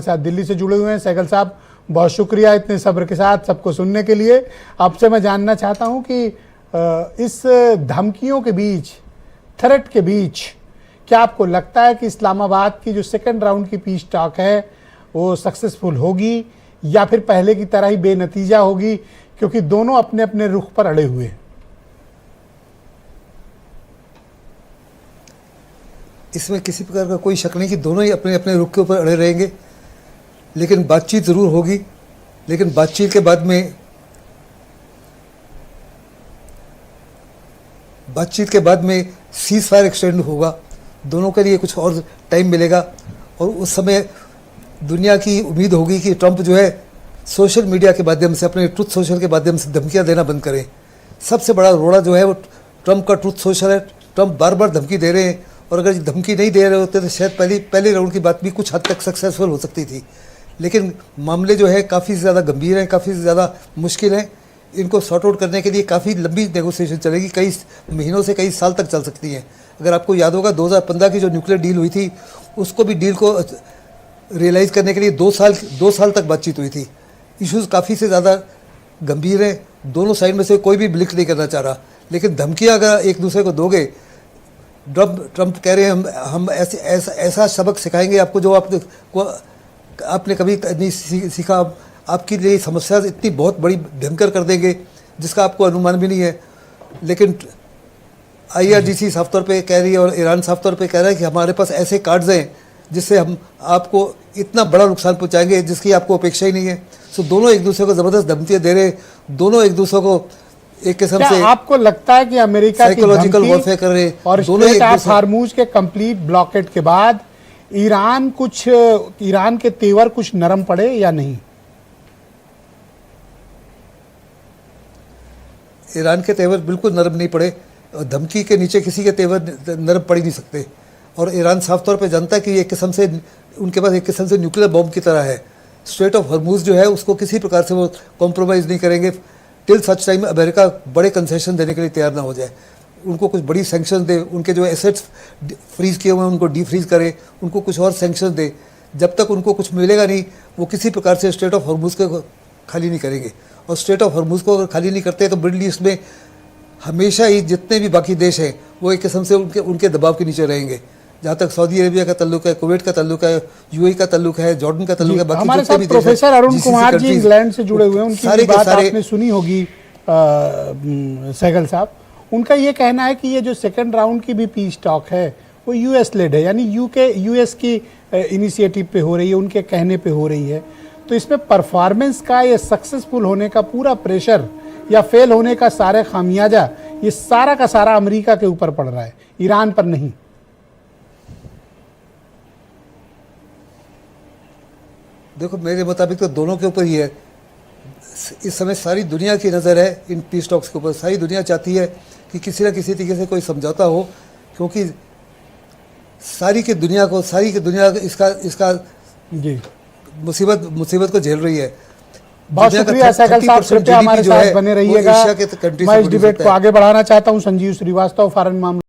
साथ दिल्ली से जुड़े हुए हैं। सहगल साहब, बहुत शुक्रिया इतने सब्र के साथ सबको सुनने के लिए। आपसे मैं जानना चाहता हूं कि इस धमकियों के बीच, थ्रेट के बीच, क्या आपको लगता है कि इस्लामाबाद की जो सेकंड राउंड की पीस टॉक है वो सक्सेसफुल होगी या फिर पहले की तरह ही बेनतीजा होगी, क्योंकि दोनों अपने अपने रुख पर अड़े हुए हैं? इसमें किसी प्रकार का कोई शक नहीं कि दोनों ही अपने अपने रुख के ऊपर अड़े रहेंगे, लेकिन बातचीत ज़रूर होगी। लेकिन बातचीत के बाद में सीज़ फायर एक्सटेंड होगा, दोनों के लिए कुछ और टाइम मिलेगा। और उस समय दुनिया की उम्मीद होगी कि ट्रंप जो है सोशल मीडिया के माध्यम से, अपने ट्रुथ सोशल के माध्यम से धमकियां देना बंद करें। सबसे बड़ा रोड़ा जो है वो ट्रंप का ट्रुथ सोशल है। ट्रंप बार बार धमकी दे रहे हैं, और अगर धमकी नहीं दे रहे होते तो शायद पहले राउंड की बात भी कुछ हद तक सक्सेसफुल हो सकती थी। लेकिन मामले जो है काफ़ी ज़्यादा गंभीर हैं, काफ़ी ज़्यादा मुश्किल हैं। इनको सॉर्ट आउट करने के लिए काफ़ी लंबी नेगोशिएशन चलेगी, कई महीनों से कई साल तक चल सकती हैं। अगर आपको याद होगा 2015 की जो न्यूक्लियर डील हुई थी, उसको भी डील को रियलाइज़ करने के लिए 2 साल तक बातचीत हुई थी। इश्यूज़ काफ़ी से ज़्यादा गंभीर हैं, दोनों साइड में से कोई भी ब्लिक नहीं करना चाह रहा। लेकिन धमकियाँ अगर एक दूसरे को दोगे, ट्रंप कह रहे हैं हम ऐसा सबक सिखाएंगे आपको जो आपने कभी नहीं सीखा। आपके लिए समस्या इतनी बहुत बड़ी भयंकर कर देंगे जिसका आपको अनुमान भी नहीं है। लेकिन IRGC साफ तौर पे कह रही है और ईरान साफ तौर पे कह रहा है कि हमारे पास ऐसे कार्ड्स हैं जिससे हम आपको इतना बड़ा नुकसान पहुंचाएंगे जिसकी आपको अपेक्षा ही नहीं है। सो दोनों एक दूसरे को ज़बरदस्त धमकियाँ दे रहे, दोनों एक दूसरे को एक किस्म से आपको लगता है कि अमेरिका साइकोलॉजिकल वॉरफेयर कर रहे और दोनों एक हार्मूज के कंप्लीट ब्लॉकेट के बाद ईरान के तेवर कुछ नरम पड़े या नहीं? ईरान के तेवर बिल्कुल नरम नहीं पड़े। धमकी के नीचे किसी के तेवर नरम पड़ ही नहीं सकते। और ईरान साफ तौर पे जानता है कि एक किस्म से उनके पास एक किस्म से न्यूक्लियर बॉम्ब की तरह है। स्ट्रेट ऑफ हॉर्मूज जो है उसको किसी प्रकार से वो कॉम्प्रोमाइज़ नहीं करेंगे टिल सच टाइम अमेरिका बड़े कंसेशन देने के लिए तैयार ना हो जाए। उनको कुछ बड़ी सैंक्शन दे, उनके जो एसेट्स फ्रीज किए हुए हैं उनको डीफ्रीज करे, उनको कुछ और सैंक्शन दे। जब तक उनको कुछ मिलेगा नहीं, वो किसी प्रकार से स्ट्रेट ऑफ हॉर्मूज को खाली नहीं करेंगे। और स्ट्रेट ऑफ हॉर्मूज को अगर खाली नहीं करते तो मिडल ईस्ट में हमेशा ही जितने भी बाकी देश हैं वो एक किस्म से उनके दबाव के नीचे रहेंगे। जहाँ तक सऊदी अरेबिया का तल्लुक है, कुवैत का तल्लुक है, UAE का तल्लुक है, जॉर्डन का तल्लुक है, बाकी हमारे साथ प्रोफेसर अरुण कुमार जी इंग्लैंड से जुड़े हुए हैं, उनकी बात आपने सुनी होगी सहगल साहब। उनका ये कहना है कि ये जो सेकंड राउंड की भी पीस टॉक है वो US लेड है, यानी US की इनिशिएटिव पे हो रही है, उनके कहने पे हो रही है। तो इसमें परफॉर्मेंस का या सक्सेसफुल होने का पूरा प्रेशर या फेल होने का सारे खामियाजा ये सारा का सारा अमेरिका के ऊपर पड़ रहा है, ईरान पर नहीं। देखो मेरे मुताबिक तो दोनों के ऊपर ही है। इस समय सारी दुनिया की नज़र है इन पीस टॉक्स के ऊपर। सारी दुनिया चाहती है कि किसी न किसी तरीके से कोई समझौता हो, क्योंकि सारी की दुनिया इसका जी मुसीबत को झेल रही है। बहुत शुक्रिया सहगल साहब, कृपया हमारे साथ बने रहिएगा। मैं इस डिबेट को आगे बढ़ाना चाहता हूँ। संजीव श्रीवास्तव, फॉरेन मामलों